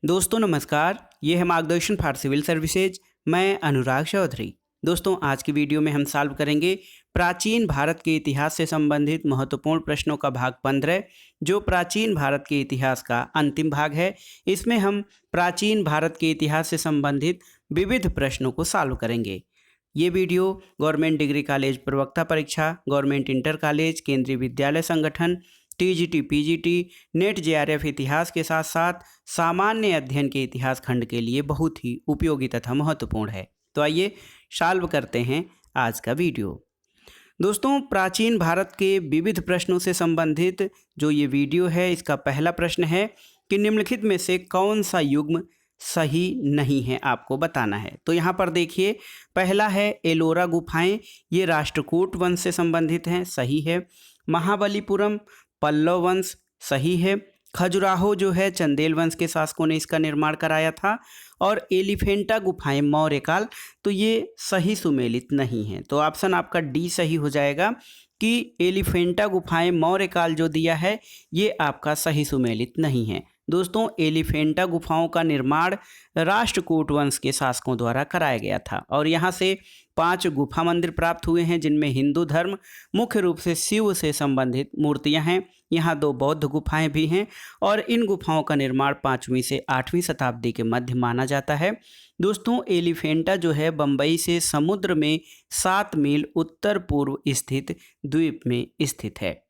दोस्तों नमस्कार, ये है मार्गदर्शन फॉर सिविल सर्विसेज। मैं अनुराग चौधरी। दोस्तों आज की वीडियो में हम सॉल्व करेंगे प्राचीन भारत के इतिहास से संबंधित महत्वपूर्ण प्रश्नों का भाग 15, जो प्राचीन भारत के इतिहास का अंतिम भाग है। इसमें हम प्राचीन भारत के इतिहास से संबंधित विविध प्रश्नों को सॉल्व करेंगे। ये वीडियो गवर्नमेंट डिग्री कॉलेज प्रवक्ता परीक्षा, गवर्नमेंट इंटर कॉलेज, केंद्रीय विद्यालय संगठन, टीजीटी, पीजीटी, नेट जेआरएफ इतिहास के साथ साथ सामान्य अध्ययन के इतिहास खंड के लिए बहुत ही उपयोगी तथा महत्वपूर्ण है। तो आइए सॉल्व करते हैं आज का वीडियो। दोस्तों प्राचीन भारत के विविध प्रश्नों से संबंधित जो ये वीडियो है, इसका पहला प्रश्न है कि निम्नलिखित में से कौन सा युग्म सही नहीं है, आपको बताना है। तो यहाँ पर देखिए, पहला है एलोरा गुफाएं, ये राष्ट्रकूट वंश से संबंधित हैं, सही है। महाबलीपुरम पल्लव वंश, सही है। खजुराहो जो है चंदेल वंश के शासकों ने इसका निर्माण कराया था। और एलिफेंटा गुफाएं मौर्य काल, तो ये सही सुमेलित नहीं है। तो ऑप्शन आपका डी सही हो जाएगा कि एलिफेंटा गुफाएं मौर्य काल जो दिया है ये आपका सही सुमेलित नहीं है। दोस्तों एलिफेंटा गुफाओं का निर्माण राष्ट्रकूट वंश के शासकों द्वारा कराया गया था और यहाँ से 5 गुफा मंदिर प्राप्त हुए हैं, जिनमें हिंदू धर्म मुख्य रूप से शिव से संबंधित मूर्तियां हैं। यहाँ 2 बौद्ध गुफाएं भी हैं और इन गुफाओं का निर्माण 5वीं से 8वीं शताब्दी के मध्य माना जाता है। दोस्तों एलिफेंटा जो है बम्बई से समुद्र में 7 मील उत्तर पूर्व स्थित द्वीप में स्थित है।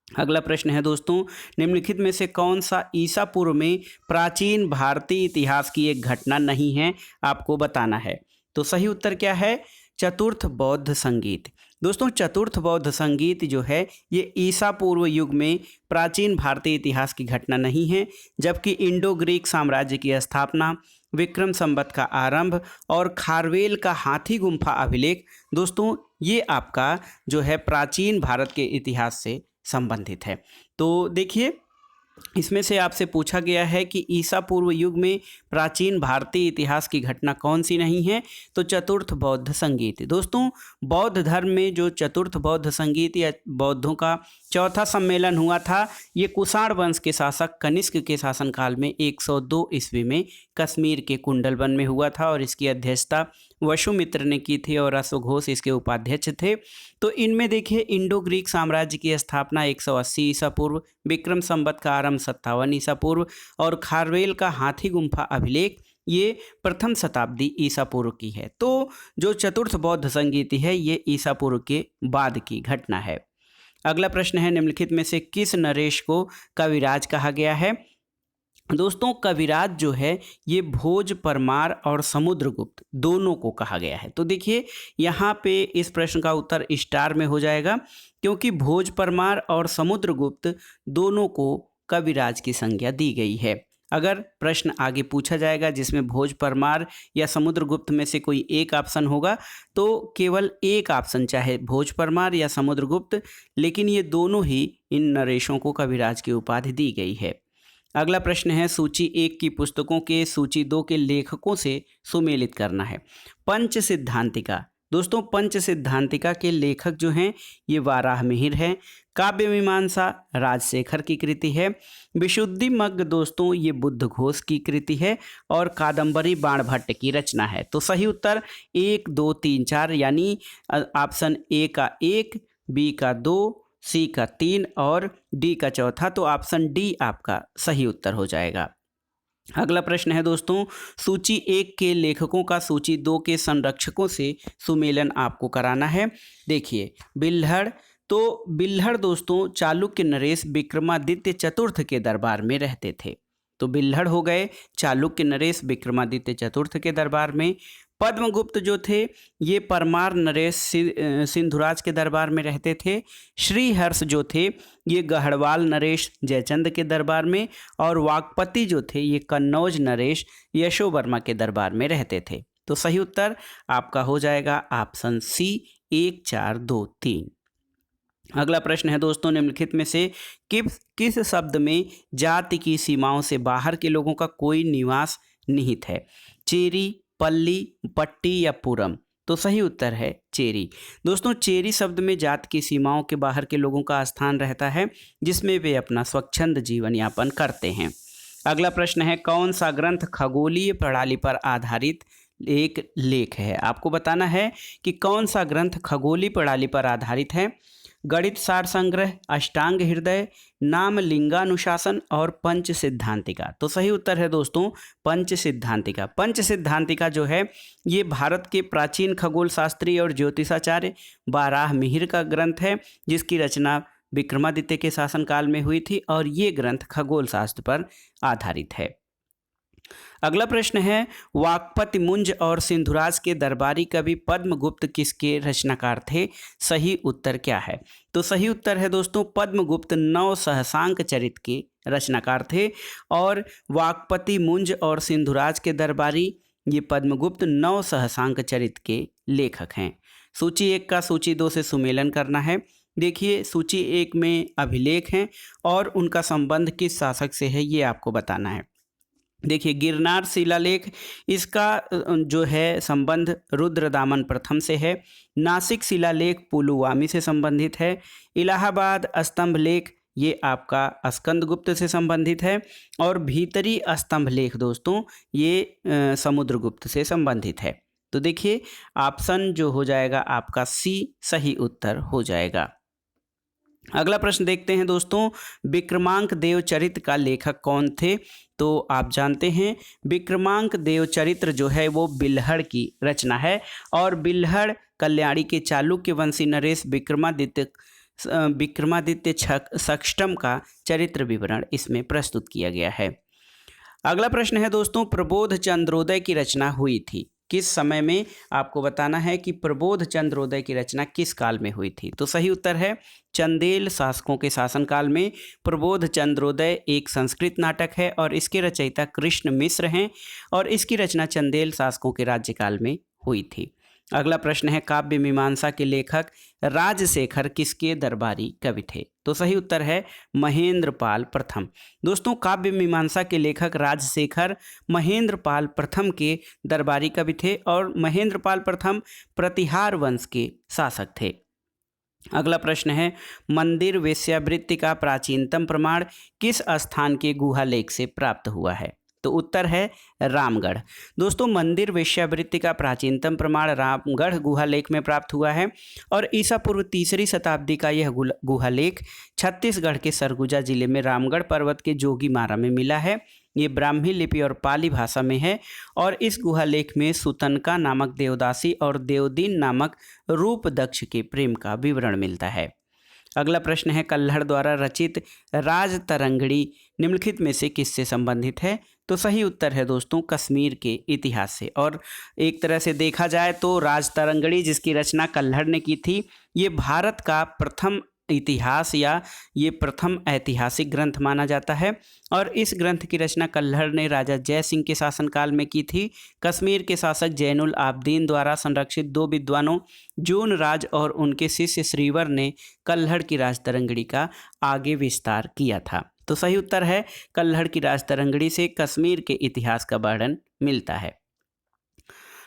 अगला प्रश्न है दोस्तों, निम्नलिखित में से कौन सा ईसा पूर्व में प्राचीन भारतीय इतिहास की एक घटना नहीं है, आपको बताना है। तो सही उत्तर क्या है? चतुर्थ बौद्ध संगीत। दोस्तों चतुर्थ बौद्ध संगीत जो है ये ईसा पूर्व युग में प्राचीन भारतीय इतिहास की घटना नहीं है, जबकि इंडो ग्रीक साम्राज्य की स्थापना, विक्रम संवत का आरंभ और खारवेल का हाथी गुम्फा अभिलेख, दोस्तों ये आपका जो है प्राचीन भारत के इतिहास से संबंधित है। तो देखिए, इसमें से आपसे पूछा गया है कि ईसा पूर्व युग में प्राचीन भारतीय इतिहास की घटना कौन सी नहीं है, तो चतुर्थ बौद्ध संगीत। दोस्तों बौद्ध धर्म में जो चतुर्थ बौद्ध संगीत या बौद्धों का चौथा सम्मेलन हुआ था, ये कुषाण वंश के शासक कनिष्क के शासनकाल में 102 ईस्वी में कश्मीर के कुंडलवन में हुआ था और इसकी अध्यक्षता वसुमित्र ने की थी और अश्वघोष इसके उपाध्यक्ष थे। तो इनमें देखिए, इंडो ग्रीक साम्राज्य की स्थापना 180 ईसा पूर्व, विक्रम संवत का आरंभ 57 ईसा पूर्व और खारवेल का हाथी गुम्फा अभिलेख ये प्रथम शताब्दी ईसा पूर्व की है। तो जो चतुर्थ बौद्ध संगीति है ये ईसा पूर्व के बाद की घटना है। अगला प्रश्न है, निम्नलिखित में से किस नरेश को कविराज कहा गया है? दोस्तों कविराज जो है ये भोज, परमार और समुद्रगुप्त दोनों को कहा गया है। तो देखिए यहाँ पे इस प्रश्न का उत्तर स्टार में हो जाएगा, क्योंकि भोज, परमार और समुद्रगुप्त दोनों को कविराज की संज्ञा दी गई है। अगर प्रश्न आगे पूछा जाएगा जिसमें भोज, परमार या समुद्रगुप्त में से कोई एक ऑप्शन होगा, तो केवल एक ऑप्शन, चाहे भोज, परमार या समुद्रगुप्त, लेकिन ये दोनों ही इन नरेशों को कविराज की उपाधि दी गई है। अगला प्रश्न है, सूची 1 की पुस्तकों के सूची 2 के लेखकों से सुमेलित करना है। पंच सिद्धांतिका। दोस्तों पंच सिद्धांतिका के लेखक जो हैं ये वाराहमिहिर है। काव्य मीमांसा राजशेखर की कृति है। विशुद्धि मग्ग दोस्तों ये बुद्ध घोष की कृति है और कादंबरी बाणभट्ट की रचना है। तो सही उत्तर 1, 2, 3, 4 यानी ऑप्शन ए का 1, बी का 2, सी का 3 और डी का चौथा, तो ऑप्शन डी आपका सही उत्तर हो जाएगा। अगला प्रश्न है दोस्तों, सूची 1 के लेखकों का सूची 2 के संरक्षकों से सुमेलन आपको कराना है। देखिए बिल्हड़, तो बिल्हड़ दोस्तों चालुक्य नरेश विक्रमादित्य चतुर्थ के दरबार में रहते थे। तो बिल्हड़ हो गए चालुक्य नरेश विक्रमादित्य चतुर्थ के दरबार में। पद्मगुप्त जो थे ये परमार नरेश सिंधुराज के दरबार में रहते थे। श्रीहर्ष जो थे ये गढ़वाल नरेश जयचंद के दरबार में और वाकपति जो थे ये कन्नौज नरेश यशोवर्मा के दरबार में रहते थे। तो सही उत्तर आपका हो जाएगा ऑप्शन सी 1, 4, 2, 3। अगला प्रश्न है दोस्तों, निम्नलिखित में से किस शब्द में जाति की सीमाओं से बाहर के लोगों का कोई निवास निहित है? चेरी, पल्ली, पट्टी या पुरम? तो सही उत्तर है चेरी। दोस्तों चेरी शब्द में जात की सीमाओं के बाहर के लोगों का स्थान रहता है, जिसमें वे अपना स्वच्छंद जीवन यापन करते हैं। अगला प्रश्न है कौन सा ग्रंथ खगोलीय प्रणाली पर आधारित एक लेख है। आपको बताना है कि कौन सा ग्रंथ खगोलीय प्रणाली पर आधारित है। गणित सार संग्रह, अष्टांग हृदय, नाम लिंगानुशासन और पंच सिद्धांतिका। तो सही उत्तर है दोस्तों पंच सिद्धांतिका। पंच सिद्धांतिका जो है ये भारत के प्राचीन खगोल शास्त्री और ज्योतिषाचार्य बाराह मिहिर का ग्रंथ है, जिसकी रचना विक्रमादित्य के शासनकाल में हुई थी और ये ग्रंथ खगोल शास्त्र पर आधारित है। अगला प्रश्न है वाक्पति मुंज और सिंधुराज के दरबारी कवि पद्मगुप्त किसके रचनाकार थे। सही उत्तर क्या है। तो सही उत्तर है दोस्तों पद्मगुप्त नव सहसांक चरित के रचनाकार थे और वाक्पति मुंज और सिंधुराज के दरबारी ये पद्मगुप्त नव सहसांक चरित के लेखक हैं। सूची 1 का सूची 2 से सुमेलन करना है। देखिए सूची 1 में अभिलेख हैं और उनका संबंध किस शासक से है ये आपको बताना है। देखिए गिरनार शिलालेख, इसका जो है संबंध रुद्रदामन प्रथम से है। नासिक शिलालेख पुलुवामी से संबंधित है। इलाहाबाद स्तंभ लेख ये आपका स्कंदगुप्त से संबंधित है और भीतरी स्तंभ लेख दोस्तों ये समुद्रगुप्त से संबंधित है। तो देखिए ऑप्शन जो हो जाएगा आपका सी सही उत्तर हो जाएगा। अगला प्रश्न देखते हैं दोस्तों विक्रमांक देवचरित्र का लेखक कौन थे। तो आप जानते हैं विक्रमांक देवचरित्र जो है वो बिल्हड़ की रचना है और बिल्हड़ कल्याणी के चालुक्य वंशी नरेश विक्रमादित्य सक्षटम का चरित्र विवरण इसमें प्रस्तुत किया गया है। अगला प्रश्न है दोस्तों प्रबोध चंद्रोदय की रचना हुई थी किस समय में। आपको बताना है कि प्रबोध चंद्रोदय की रचना किस काल में हुई थी। तो सही उत्तर है चंदेल शासकों के शासनकाल में। प्रबोध चंद्रोदय एक संस्कृत नाटक है और इसके रचयिता कृष्ण मिश्र हैं और इसकी रचना चंदेल शासकों के राज्यकाल में हुई थी। अगला प्रश्न है काव्य मीमांसा के लेखक राजशेखर किसके दरबारी कवि थे। तो सही उत्तर है महेंद्रपाल प्रथम। दोस्तों काव्य मीमांसा के लेखक राजशेखर महेंद्रपाल प्रथम के दरबारी कवि थे और महेंद्रपाल प्रथम प्रतिहार वंश के शासक थे। अगला प्रश्न है मंदिर वेश्यावृत्ति का प्राचीनतम प्रमाण किस स्थान के गुहा लेख से प्राप्त हुआ है। तो उत्तर है रामगढ़। दोस्तों मंदिर वेश्यावृत्ति का प्राचीनतम प्रमाण रामगढ़ गुहा लेख में प्राप्त हुआ है और ईसा पूर्व 3री शताब्दी का यह गुहा लेख छत्तीसगढ़ के सरगुजा जिले में रामगढ़ पर्वत के जोगीमारा में मिला है। ये ब्राह्मी लिपि और पाली भाषा में है और इस गुहा लेख में सुतनका नामक देवदासी और देवदीन नामक रूपदक्ष के प्रेम का विवरण मिलता है। अगला प्रश्न है कल्हड़ द्वारा रचित राजतरंगिणी निम्नलिखित में से किससे संबंधित है। तो सही उत्तर है दोस्तों कश्मीर के इतिहास से। और एक तरह से देखा जाए तो राजतरंगिणी जिसकी रचना कल्हड़ ने की थी ये भारत का प्रथम इतिहास या ये प्रथम ऐतिहासिक ग्रंथ माना जाता है और इस ग्रंथ की रचना कल्हड़ ने राजा जय सिंह के शासनकाल में की थी। कश्मीर के शासक जैनुल आबदीन द्वारा संरक्षित 2 विद्वानों जून राज और उनके शिष्य श्रीवर ने कल्हड़ की राजतरंगिणी का आगे विस्तार किया था। तो सही उत्तर है कल्हड़ की राजतरंगिणी से कश्मीर के इतिहास का वर्णन मिलता है।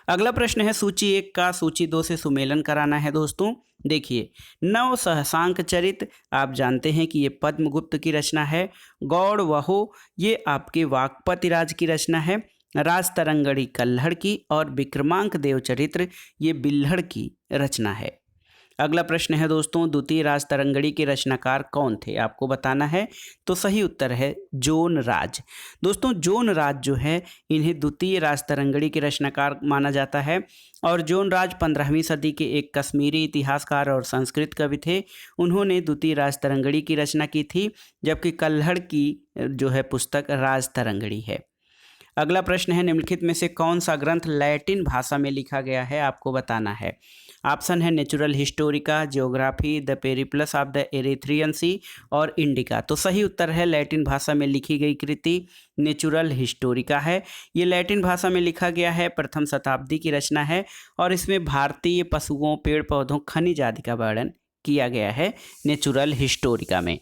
अगला प्रश्न है सूची 1 का सूची 2 से सुमेलन कराना है दोस्तों। देखिए नव सहसांक चरित आप जानते हैं कि ये पद्मगुप्त की रचना है। गौड़ वहो ये आपके वाक्पति राज की रचना है। राजतरंगिणी कल्हड़ की और विक्रमांक देवचरित्र ये बिल्हड़ की रचना है। अगला प्रश्न है दोस्तों द्वितीय राजतरंगिणी के रचनाकार कौन थे आपको बताना है। तो सही उत्तर है जोन राज। दोस्तों जोन राज जो है इन्हें द्वितीय राजतरंगिणी के रचनाकार माना जाता है और जोन राज 15वीं सदी के एक कश्मीरी इतिहासकार और संस्कृत कवि थे। उन्होंने द्वितीय राजतरंगिणी की रचना की थी जबकि कल्हड़ की जो है पुस्तक राजतरंगिणी है। अगला प्रश्न है निम्नलिखित में से कौन सा ग्रंथ लैटिन भाषा में लिखा गया है आपको बताना है। ऑप्शन है Naturalis Historia, geography, the Periplus of the Erythraean Sea और इंडिका। तो सही उत्तर है लैटिन भाषा में लिखी गई कृति नेचुरल हिस्टोरिका है। ये लैटिन भाषा में लिखा गया है, प्रथम शताब्दी की रचना है और इसमें भारतीय पशुओं पेड़ पौधों खनिज आदि का वर्णन किया गया है नेचुरल हिस्टोरिका में।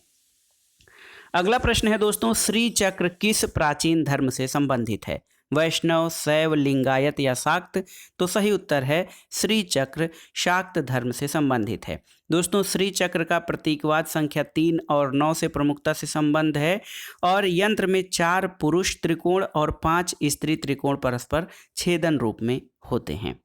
अगला प्रश्न है दोस्तों श्री चक्र किस प्राचीन धर्म से संबंधित है। वैष्णव, शैव, लिंगायत या शाक्त? तो सही उत्तर है श्री चक्र शाक्त धर्म से संबंधित है। दोस्तों, श्री चक्र का प्रतीकवाद संख्या 3 और 9 से प्रमुखता से संबंध है और यंत्र में 4 पुरुष त्रिकोण और 5 स्त्री त्रिकोण परस्पर छेदन रूप में होते हैं।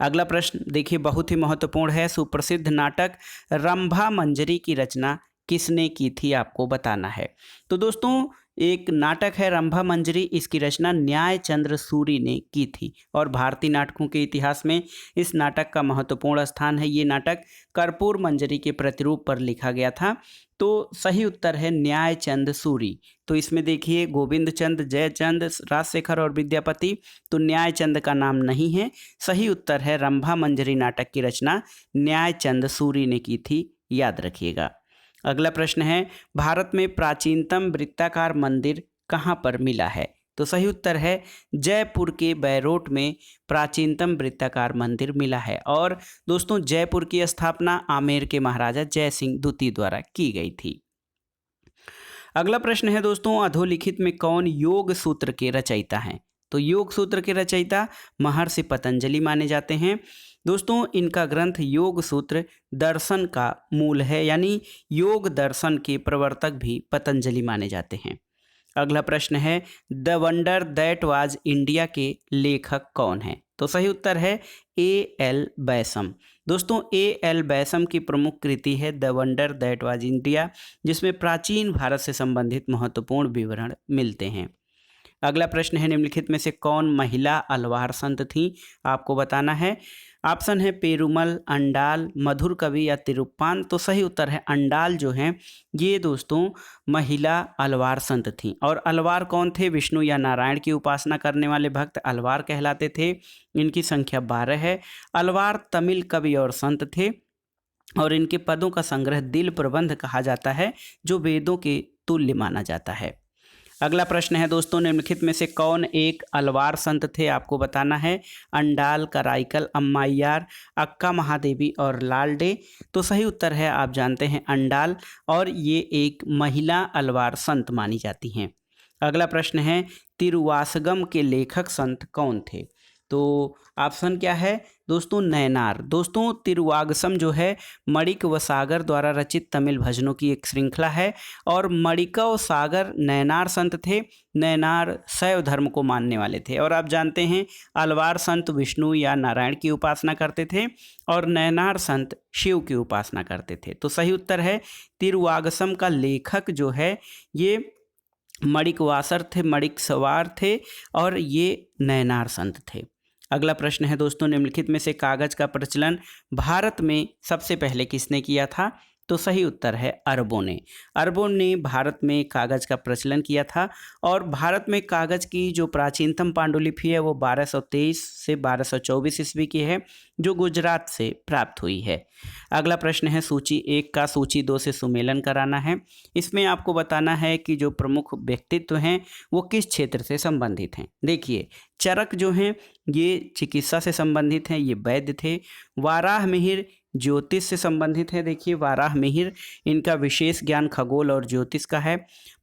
अगला प्रश्न देखिए, बहुत ही महत्वपूर्ण है। सुप्रसिद्ध नाटक रंभा मंजरी की रचना किसने की थी, आपको बताना है। तो दोस्तों, एक नाटक है रंभा मंजरी, इसकी रचना न्याय चंद्र सूरी ने की थी और भारतीय नाटकों के इतिहास में इस नाटक का महत्वपूर्ण स्थान है। ये नाटक कर्पूर मंजरी के प्रतिरूप पर लिखा गया था। तो सही उत्तर है न्याय चंद सूरी। तो इसमें देखिए गोविंद चंद, जयचंद, राजशेखर और विद्यापति, तो न्याय चंद का नाम नहीं है। सही उत्तर है रंभा मंजरी नाटक की रचना न्याय चंद सूरी ने की थी, याद रखिएगा। अगला प्रश्न है, भारत में प्राचीनतम वृत्ताकार मंदिर कहाँ पर मिला है? तो सही उत्तर है जयपुर के बैरोट में प्राचीनतम वृत्ताकार मंदिर मिला है। और दोस्तों, जयपुर की स्थापना आमेर के महाराजा जय सिंह द्वितीय द्वारा की गई थी। अगला प्रश्न है दोस्तों, अधोलिखित में कौन योग सूत्र के रचयिता हैं? तो योग सूत्र के रचयिता महर्षि पतंजलि माने जाते हैं। दोस्तों, इनका ग्रंथ योग सूत्र दर्शन का मूल है, यानी योग दर्शन के प्रवर्तक भी पतंजलि माने जाते हैं। अगला प्रश्न है, the wonder that was India के लेखक कौन हैं? तो सही उत्तर है A.L. बैसम। दोस्तों, A.L. बैसम की प्रमुख कृति है the wonder that was India, जिसमें प्राचीन भारत से संबंधित महत्वपूर्ण विवरण मिलते हैं। अगला प्रश्न है, निम्नलिखित में से कौन महिला अलवार संत थी, आपको बताना है। ऑप्शन है पेरुमल, अंडाल, मधुर कवि या तिरुप्पान। तो सही उत्तर है अंडाल जो हैं ये दोस्तों महिला अलवार संत थीं। और अलवार कौन थे? विष्णु या नारायण की उपासना करने वाले भक्त अलवार कहलाते थे। इनकी संख्या 12 है। अलवार तमिल कवि और संत थे और इनके पदों का संग्रह दिल प्रबंध कहा जाता है, जो वेदों के तुल्य माना जाता है। अगला प्रश्न है दोस्तों, निम्नलिखित में से कौन एक अलवार संत थे, आपको बताना है। अंडाल, कराईकल, अम्माइयार, अक्का महादेवी और लालडे। तो सही उत्तर है, आप जानते हैं, अंडाल, और ये एक महिला अलवार संत मानी जाती हैं। अगला प्रश्न है, तिरुवासगम के लेखक संत कौन थे? तो ऑप्शन क्या है दोस्तों? नयनार। दोस्तों, तिरुवागसम जो है मणिक सागर द्वारा रचित तमिल भजनों की एक श्रृंखला है और मणिकव सागर नयनार संत थे। नयनार शैव धर्म को मानने वाले थे और आप जानते हैं अलवार संत विष्णु या नारायण की उपासना करते थे और नयनार संत शिव की उपासना करते थे। तो सही उत्तर है तिरुवागसम का लेखक जो है ये मणिकवासर थे, मणिकसवार थे और ये नयनार संत थे। अगला प्रश्न है दोस्तों, निम्नलिखित में से कागज का प्रचलन भारत में सबसे पहले किसने किया था? तो सही उत्तर है अरबों ने। अरबों ने भारत में कागज का प्रचलन किया था और भारत में कागज की जो प्राचीनतम पांडुलिपि है वो 1223 से 1224 ईस्वी की है, जो गुजरात से प्राप्त हुई है। अगला प्रश्न है, सूची 1 का सूची 2 से सुमेलन कराना है। इसमें आपको बताना है कि जो प्रमुख व्यक्तित्व हैं वो किस क्षेत्र से संबंधित हैं। देखिए, चरक जो हैं ये चिकित्सा से संबंधित हैं, ये वैद्य थे। वाराह मिहिर ज्योतिष से संबंधित है। देखिए, वाराह मिहिर इनका विशेष ज्ञान खगोल और ज्योतिष का है।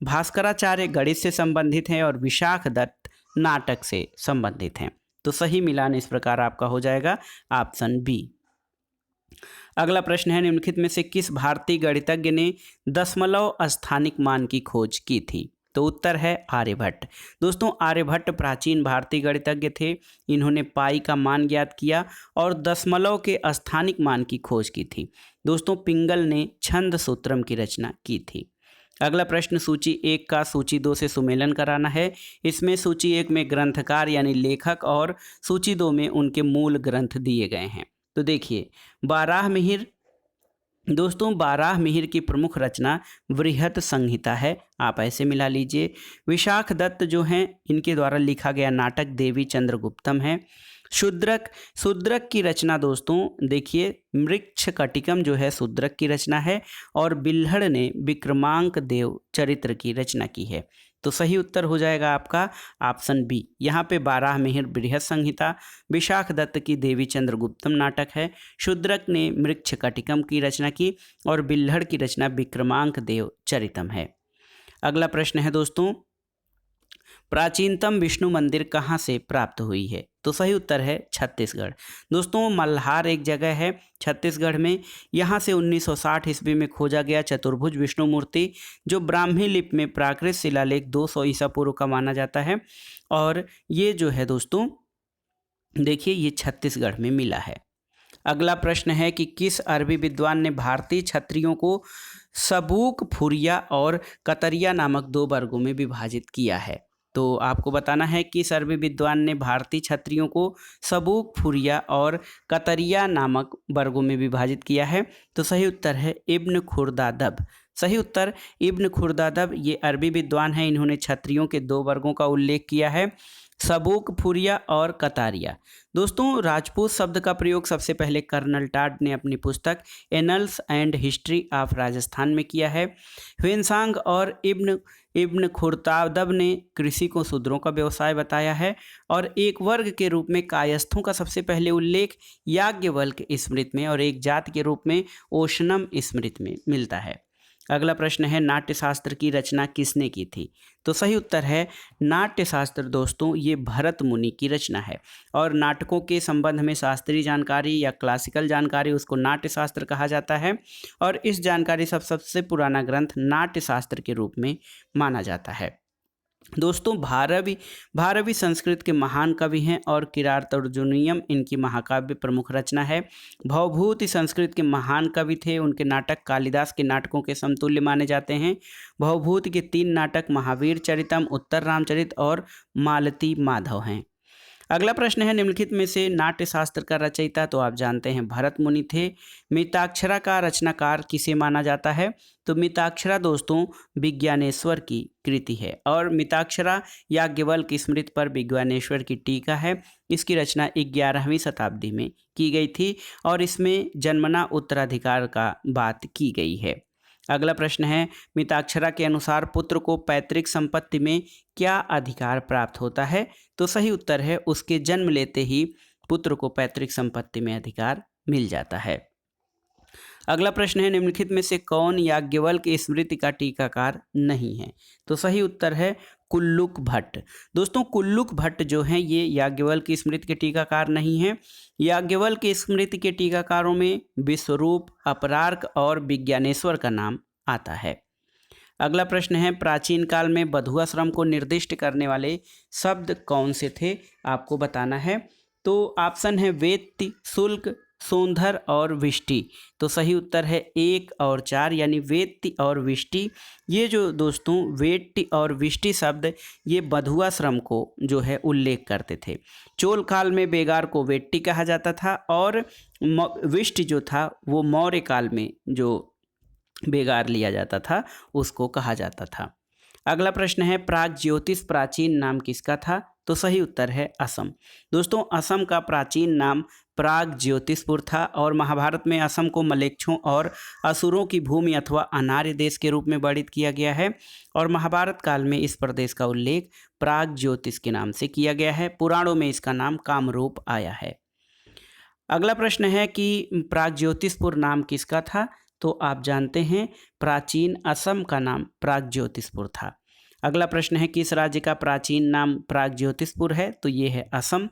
भास्कराचार्य गणित से संबंधित हैं और विशाख दत्त नाटक से संबंधित हैं। तो सही मिलान इस प्रकार आपका हो जाएगा ऑप्शन बी। अगला प्रश्न है, निम्नलिखित में से किस भारतीय गणितज्ञ ने दशमलव स्थानिक मान की खोज की थी? तो उत्तर है आर्यभट्ट। दोस्तों, आर्यभट्ट प्राचीन भारतीय गणितज्ञ थे। इन्होंने पाई का मान ज्ञात किया और दशमलव के स्थानिक मान की खोज की थी। दोस्तों, पिंगल ने छंद सूत्रम की रचना की थी। अगला प्रश्न, सूची 1 का सूची 2 से सुमेलन कराना है। इसमें सूची 1 में ग्रंथकार यानी लेखक और सूची 2 में उनके मूल ग्रंथ दिए गए हैं। तो देखिए, बाराह मिहिर, दोस्तों बाराह मिहिर की प्रमुख रचना वृहत संहिता है, आप ऐसे मिला लीजिए। विशाख दत्त जो हैं इनके द्वारा लिखा गया नाटक देवी चंद्रगुप्तम है। शूद्रक की रचना दोस्तों देखिए मृक्ष कटिकम जो है शूद्रक की रचना है और बिल्हड़ ने विक्रमांक देव चरित्र की रचना की है। तो सही उत्तर हो जाएगा आपका ऑप्शन बी। यहाँ पे बाराह मिहिर बृहत संहिता, विशाख दत्त की देवी चंद्रगुप्तम नाटक है, शूद्रक ने मृक्ष कटिकम की रचना की और बिल्हड़ की रचना विक्रमांक देव चरितम है। अगला प्रश्न है दोस्तों, प्राचीनतम विष्णु मंदिर कहाँ से प्राप्त हुई है? तो सही उत्तर है छत्तीसगढ़। दोस्तों मल्हार एक जगह है छत्तीसगढ़ में, यहाँ से 1960 ईस्वी में खोजा गया चतुर्भुज विष्णु मूर्ति, जो ब्राह्मी लिपि में प्राकृत शिलालेख 200 ईसा पूर्व का माना जाता है। और ये जो है दोस्तों देखिए ये छत्तीसगढ़ में मिला है। अगला प्रश्न है कि किस अरबी विद्वान ने भारतीय क्षत्रियों को सबूक, फुरिया और कतरिया नामक 2 वर्गों में विभाजित किया है? तो आपको बताना है किस अरबी विद्वान ने भारतीय क्षत्रियों को सबूक, फुरिया और कतरिया नामक वर्गों में विभाजित किया है? तो सही उत्तर है इब्न खुर्दादब। सही उत्तर इब्न खुर्दादब ये अरबी विद्वान हैं, इन्होंने क्षत्रियों के 2 वर्गों का उल्लेख किया है, सबूक, फुरिया और कतारिया। दोस्तों राजपूत शब्द का प्रयोग सबसे पहले कर्नल टाड ने अपनी पुस्तक annuls and history of Rajasthan में किया है। ह्वेनसांग और इब्न खुर्दादब ने कृषि को शूद्रों का व्यवसाय बताया है। और एक वर्ग के रूप में कायस्थों का सबसे पहले उल्लेख याज्ञवल्क्य स्मृति में और एक जाति के रूप में ओशनम स्मृति में मिलता है। अगला प्रश्न है नाट्यशास्त्र की रचना किसने की थी? तो सही उत्तर है नाट्यशास्त्र दोस्तों ये भरत मुनि की रचना है। और नाटकों के संबंध में शास्त्रीय जानकारी या क्लासिकल जानकारी उसको नाट्यशास्त्र कहा जाता है। और इस जानकारी सबसे पुराना ग्रंथ नाट्यशास्त्र के रूप में माना जाता है। दोस्तों भारवी संस्कृत के महान कवि हैं और किरातार्जुनीयम इनकी महाकाव्य प्रमुख रचना है। भवभूति संस्कृत के महान कवि थे, उनके नाटक कालिदास के नाटकों के समतुल्य माने जाते हैं। भवभूति के 3 नाटक महावीर चरितम, उत्तर रामचरित और मालती माधव हैं। अगला प्रश्न है निम्नलिखित में से नाट्यशास्त्र का रचयिता, तो आप जानते हैं भरत मुनि थे। मिताक्षरा का रचनाकार किसे माना जाता है? तो मिताक्षरा दोस्तों विज्ञानेश्वर की कृति है। और मिताक्षरा याज्ञवल्क्य स्मृति पर विज्ञानेश्वर की टीका है। इसकी रचना 11वीं शताब्दी में की गई थी और इसमें जन्मना उत्तराधिकार का बात की गई है। अगला प्रश्न है मिताक्षरा के अनुसार पुत्र को पैतृक संपत्ति में क्या अधिकार प्राप्त होता है? तो सही उत्तर है उसके जन्म लेते ही पुत्र को पैतृक संपत्ति में अधिकार मिल जाता है। अगला प्रश्न है निम्नलिखित में से कौन याज्ञवल्क्य स्मृति का टीकाकार नहीं है? तो सही उत्तर है कुल्लुक भट्ट। दोस्तों कुल्लुक भट्ट जो हैं ये याज्ञवल्क्य स्मृति के टीकाकार नहीं हैं। याज्ञवल्क्य स्मृति के टीकाकारों में विश्वरूप, अपरार्क और विज्ञानेश्वर का नाम आता है। अगला प्रश्न है प्राचीन काल में बधुआ श्रम को निर्दिष्ट करने वाले शब्द कौन से थे? आपको बताना है। तो ऑप्शन है वेत्ति, शुल्क, सोंधर और विष्टि। तो सही उत्तर है 1 और 4 यानी वेत्ति और विष्टि। ये जो दोस्तों वेट्टि और विष्टि शब्द ये बधुआ श्रम को जो है उल्लेख करते थे। चोल काल में बेगार को वेट्टि कहा जाता था और विष्टि जो था वो मौर्य काल में जो बेगार लिया जाता था उसको कहा जाता था। अगला प्रश्न है प्रागज्योतिष प्राचीन नाम किसका था? तो सही उत्तर है असम। दोस्तों असम का प्राचीन नाम प्रागज्योतिषपुर था और महाभारत में असम को मलेच्छों और असुरों की भूमि अथवा अनार्य देश के रूप में वर्णित किया गया है। और महाभारत काल में इस प्रदेश का उल्लेख प्रागज्योतिष के नाम से किया गया है। पुराणों में इसका नाम कामरूप आया है। अगला प्रश्न है कि प्रागज्योतिषपुर नाम किसका था? तो आप जानते हैं प्राचीन असम का नाम प्रागज्योतिषपुर था। अगला प्रश्न है किस राज्य का प्राचीन नाम प्रागज्योतिषपुर है? तो ये है असम।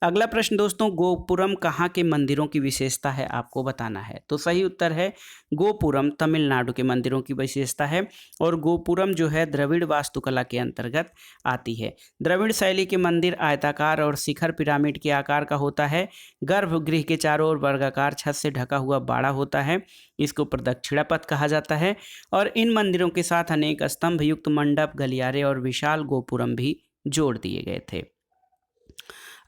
अगला प्रश्न दोस्तों गोपुरम कहाँ के मंदिरों की विशेषता है? आपको बताना है। तो सही उत्तर है गोपुरम तमिलनाडु के मंदिरों की विशेषता है। और गोपुरम जो है द्रविड़ वास्तुकला के अंतर्गत आती है। द्रविड़ शैली के मंदिर आयताकार और शिखर पिरामिड के आकार का होता है। गर्भगृह के चारों ओर वर्गाकार छत से ढका हुआ बाड़ा होता है, इसको प्रदक्षिणा पथ कहा जाता है। और इन मंदिरों के साथ अनेक स्तंभ युक्त मंडप, गलियारे और विशाल गोपुरम भी जोड़ दिए गए थे।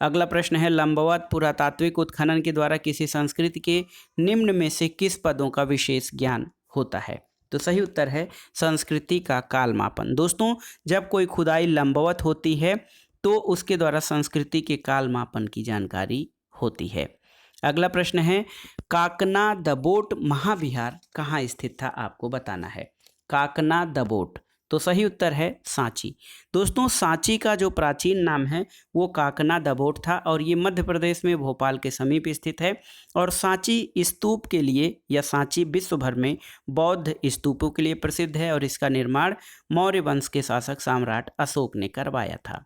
अगला प्रश्न है लंबवत पुरातात्विक उत्खनन के द्वारा किसी संस्कृति के निम्न में से किस पदों का विशेष ज्ञान होता है? तो सही उत्तर है संस्कृति का कालमापन। दोस्तों जब कोई खुदाई लंबवत होती है तो उसके द्वारा संस्कृति के कालमापन की जानकारी होती है। अगला प्रश्न है काकना दबोट महाविहार कहाँ स्थित था? आपको बताना है। काकना दबोट तो सही उत्तर है सांची। दोस्तों सांची का जो प्राचीन नाम है वो काकना दबोट था और ये मध्य प्रदेश में भोपाल के समीप स्थित है। और सांची स्तूप के लिए या सांची विश्व भर में बौद्ध स्तूपों के लिए प्रसिद्ध है और इसका निर्माण मौर्य वंश के शासक सम्राट अशोक ने करवाया था।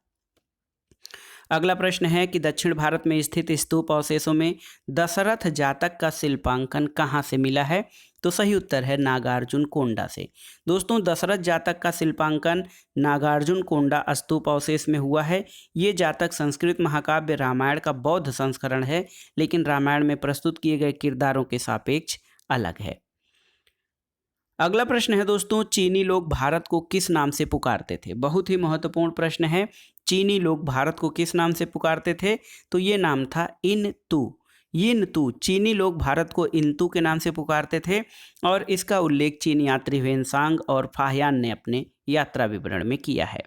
अगला प्रश्न है कि दक्षिण भारत में स्थित स्तूप अवशेषों में दशरथ जातक का शिल्पांकन कहाँ से मिला है? तो सही उत्तर है नागार्जुन कोंडा से। दोस्तों दशरथ जातक का शिल्पांकन नागार्जुन कोंडा स्तूप अवशेष में हुआ है। ये जातक संस्कृत महाकाव्य रामायण का बौद्ध संस्करण है, लेकिन रामायण में प्रस्तुत किए गए किरदारों के सापेक्ष अलग है। अगला प्रश्न है दोस्तों, चीनी लोग भारत को किस नाम से पुकारते थे? बहुत ही महत्वपूर्ण प्रश्न है। चीनी लोग भारत को किस नाम से पुकारते थे? तो ये नाम था इनतू। चीनी लोग भारत को इनतू के नाम से पुकारते थे और इसका उल्लेख चीन यात्री ह्वेनसांग और फाहियान ने अपने यात्रा विवरण में किया है।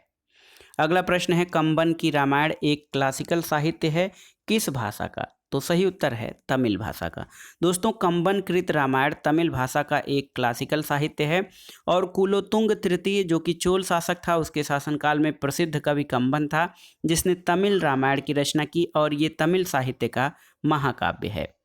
अगला प्रश्न है, कंबन की रामायण एक क्लासिकल साहित्य है, किस भाषा का? तो सही उत्तर है तमिल भाषा का। दोस्तों कंबन कृत रामायण तमिल भाषा का एक क्लासिकल साहित्य है और कुलोतुंग तृतीय जो कि चोल शासक था उसके शासनकाल में प्रसिद्ध कवि कंबन था, जिसने तमिल रामायण की रचना की और ये तमिल साहित्य का महाकाव्य है।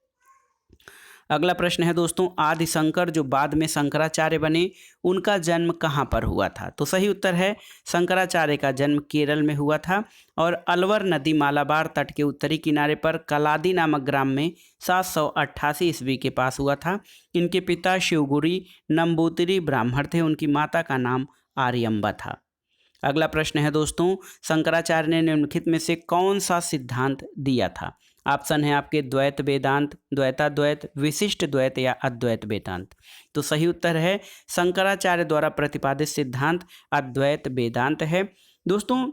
अगला प्रश्न है दोस्तों, आदि शंकर जो बाद में शंकराचार्य बने उनका जन्म कहाँ पर हुआ था? तो सही उत्तर है शंकराचार्य का जन्म केरल में हुआ था और अलवर नदी मालाबार तट के उत्तरी किनारे पर कलादी नामक ग्राम में 788 ईस्वी के पास हुआ था। इनके पिता शिवगुरी नंबूतिरी ब्राह्मण थे, उनकी माता का नाम आर्यम्बा था। अगला प्रश्न है दोस्तों, शंकराचार्य ने निम्नलिखित में से कौन सा सिद्धांत दिया था? ऑप्शन है आपके द्वैत वेदांत, द्वैताद्वैत, विशिष्ट द्वैत या अद्वैत वेदांत। तो सही उत्तर है शंकराचार्य द्वारा प्रतिपादित सिद्धांत अद्वैत वेदांत है। दोस्तों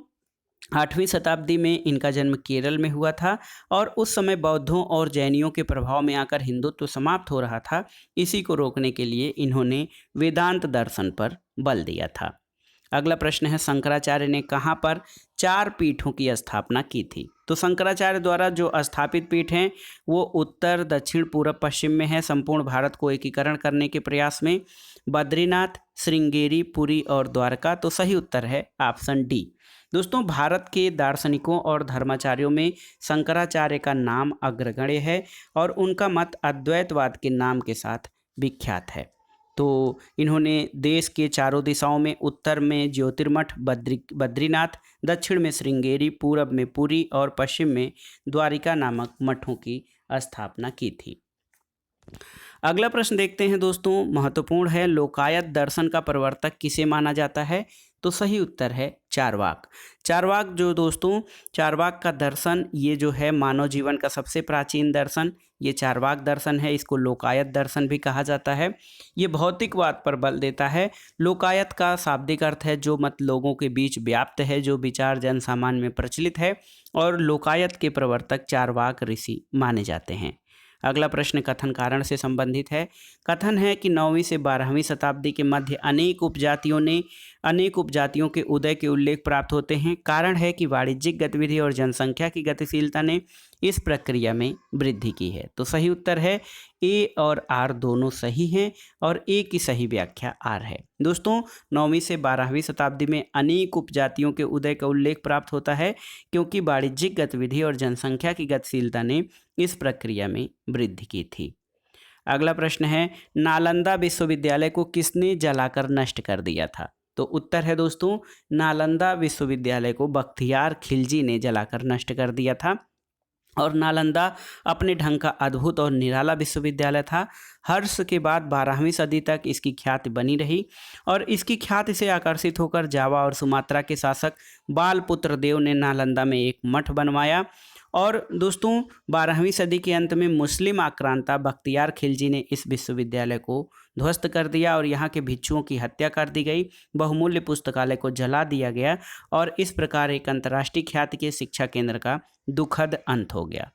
8वीं शताब्दी में इनका जन्म केरल में हुआ था और उस समय बौद्धों और जैनियों के प्रभाव में आकर हिंदुत्व समाप्त हो रहा था। इसी को रोकने के लिए इन्होंने वेदांत दर्शन पर बल दिया था। अगला प्रश्न है, शंकराचार्य ने कहाँ पर 4 पीठों की स्थापना की थी? तो शंकराचार्य द्वारा जो स्थापित पीठ हैं वो उत्तर, दक्षिण, पूर्व, पश्चिम में है। संपूर्ण भारत को एकीकरण करने के प्रयास में बद्रीनाथ, श्रृंगेरी, पुरी और द्वारका। तो सही उत्तर है ऑप्शन डी। दोस्तों भारत के दार्शनिकों और धर्माचार्यों में शंकराचार्य का नाम अग्रगण्य है और उनका मत अद्वैतवाद के नाम के साथ विख्यात है। तो इन्होंने देश के चारों दिशाओं में उत्तर में ज्योतिर्मठ बद्रीनाथ, दक्षिण में श्रृंगेरी, पूरब में पुरी और पश्चिम में द्वारिका नामक मठों की स्थापना की थी। अगला प्रश्न देखते हैं दोस्तों, महत्वपूर्ण है। लोकायत दर्शन का प्रवर्तक किसे माना जाता है? तो सही उत्तर है चारवाक। चारवाक जो दोस्तों, चारवाक का दर्शन ये जो है मानव जीवन का सबसे प्राचीन दर्शन, ये चारवाक दर्शन है। इसको लोकायत दर्शन भी कहा जाता है। ये भौतिकवाद पर बल देता है। लोकायत का शाब्दिक अर्थ है जो मत लोगों के बीच व्याप्त है, जो विचार जन सामान्य में प्रचलित है, और लोकायत के प्रवर्तक चारवाक ऋषि माने जाते हैं। अगला प्रश्न कथन कारण से संबंधित है। कथन है कि 9वीं से 12वीं शताब्दी के मध्य अनेक उपजातियों के उदय के उल्लेख प्राप्त होते हैं। कारण है कि वाणिज्यिक गतिविधि और जनसंख्या की गतिशीलता ने इस प्रक्रिया में वृद्धि की है। तो सही उत्तर है ए और आर दोनों सही हैं और ए की सही व्याख्या आर है। दोस्तों 9वीं से 12वीं शताब्दी में अनेक उपजातियों के उदय का उल्लेख प्राप्त होता है क्योंकि वाणिज्यिक गतिविधि और जनसंख्या की गतिशीलता ने इस प्रक्रिया में वृद्धि की थी। अगला प्रश्न है, नालंदा विश्वविद्यालय को किसने जलाकर नष्ट कर दिया था? तो उत्तर है दोस्तों, नालंदा विश्वविद्यालय को बख्तियार खिलजी ने जलाकर नष्ट कर दिया था। और नालंदा अपने ढंग का अद्भुत और निराला विश्वविद्यालय था। हर्ष के बाद 12वीं सदी तक इसकी ख्याति बनी रही और इसकी ख्याति से आकर्षित होकर जावा और सुमात्रा के शासक बालपुत्र देव ने नालंदा में एक मठ बनवाया। और दोस्तों 12वीं सदी के अंत में मुस्लिम आक्रांता बख्तियार खिलजी ने इस विश्वविद्यालय को ध्वस्त कर दिया और यहाँ के भिक्षुओं की हत्या कर दी गई। बहुमूल्य पुस्तकालय को जला दिया गया और इस प्रकार एक अंतर्राष्ट्रीय ख्याति के शिक्षा केंद्र का दुखद अंत हो गया।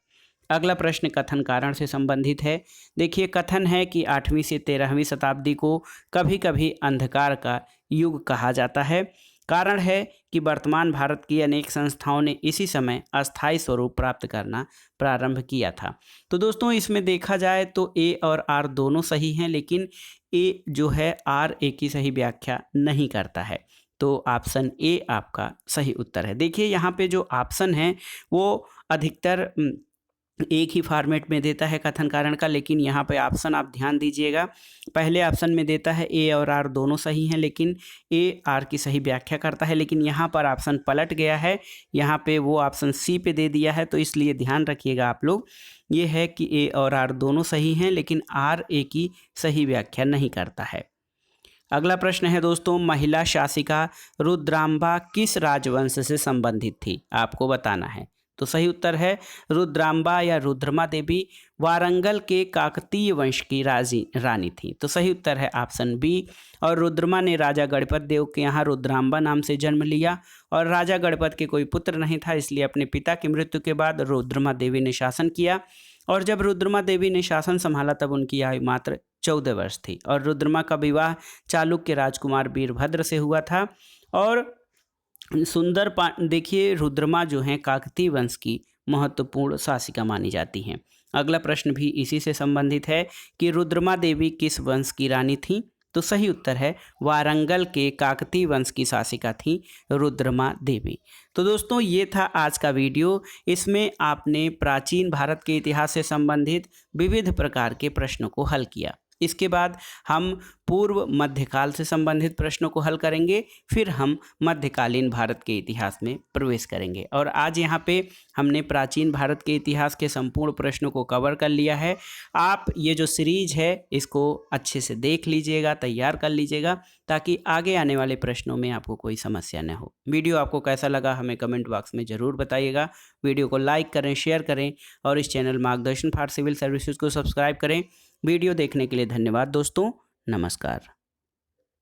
अगला प्रश्न कथन कारण से संबंधित है। देखिए, कथन है कि 8वीं से 13वीं शताब्दी को कभी कभी अंधकार का युग कहा जाता है। कारण है कि वर्तमान भारत की अनेक संस्थाओं ने इसी समय अस्थायी स्वरूप प्राप्त करना प्रारंभ किया था। तो दोस्तों इसमें देखा जाए तो ए और आर दोनों सही हैं, लेकिन ए जो है आर ए की सही व्याख्या नहीं करता है। तो ऑप्शन ए आपका सही उत्तर है। देखिए यहाँ पे जो ऑप्शन है वो अधिकतर एक ही फॉर्मेट में देता है कथन कारण का, लेकिन यहाँ पे ऑप्शन आप ध्यान दीजिएगा। पहले ऑप्शन में देता है ए और आर दोनों सही हैं, लेकिन ए आर की सही व्याख्या करता है, लेकिन यहाँ पर ऑप्शन पलट गया है। यहाँ पे वो ऑप्शन सी पे दे दिया है, तो इसलिए ध्यान रखिएगा आप लोग। ये है कि ए और आर दोनों सही हैं, लेकिन आर ए की सही व्याख्या नहीं करता है। अगला प्रश्न है दोस्तों, महिला शासिका रुद्रांबा किस राजवंश से संबंधित थी? आपको बताना है। तो सही उत्तर है रुद्रांबा या रुद्रमा देवी वारंगल के काकतीय वंश की रानी थी। तो सही उत्तर है ऑप्शन बी। और रुद्रमा ने राजा गणपत देव के यहाँ रुद्रांबा नाम से जन्म लिया, और राजा गणपत के कोई पुत्र नहीं था, इसलिए अपने पिता की मृत्यु के बाद रुद्रमा देवी ने शासन किया। और जब रुद्रमा देवी ने शासन संभाला तब उनकी आयु मात्र 14 वर्ष थी, और रुद्रमा का विवाह चालुक्य राजकुमार वीरभद्र से हुआ था। और देखिए रुद्रमा जो हैं काकतीय वंश की महत्वपूर्ण शासिका मानी जाती हैं। अगला प्रश्न भी इसी से संबंधित है कि रुद्रमा देवी किस वंश की रानी थी? तो सही उत्तर है वारंगल के काकतीय वंश की शासिका थी रुद्रमा देवी। तो दोस्तों ये था आज का वीडियो। इसमें आपने प्राचीन भारत के इतिहास से संबंधित विविध प्रकार के प्रश्नों को हल किया। इसके बाद हम पूर्व मध्यकाल से संबंधित प्रश्नों को हल करेंगे, फिर हम मध्यकालीन भारत के इतिहास में प्रवेश करेंगे। और आज यहाँ पे हमने प्राचीन भारत के इतिहास के संपूर्ण प्रश्नों को कवर कर लिया है। आप ये जो सीरीज है इसको अच्छे से देख लीजिएगा, तैयार कर लीजिएगा, ताकि आगे आने वाले प्रश्नों में आपको कोई समस्या न हो। वीडियो आपको कैसा लगा हमें कमेंट बॉक्स में ज़रूर बताइएगा। वीडियो को लाइक करें, शेयर करें, और इस चैनल मार्गदर्शन फॉर सिविल सर्विसेज को सब्सक्राइब करें। वीडियो देखने के लिए धन्यवाद दोस्तों। नमस्कार।